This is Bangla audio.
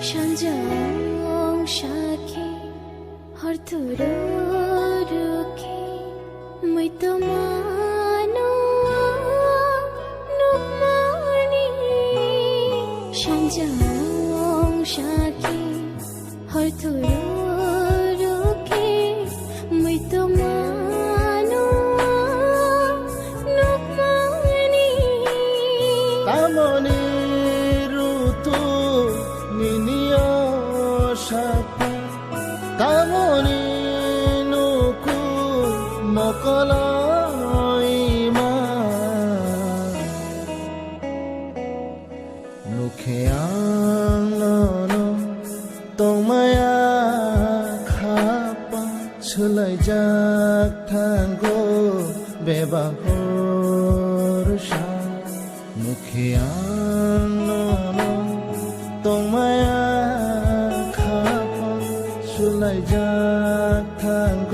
산정 사키 헐투르르키 무이토마노 눕마니 산정 사키 헐투르르키 무이토마노 눕마니 তামনি ঋতু নিনিয় সাপা তামনি নুকু মকলইমা নুখেয়াংনো তোমায়া খাপা সোলাইজাক থাঙ্গো বেবাহর সা নুখেয়াংনো তোমায়া খাপা সোলাইজাক থাঙ্গো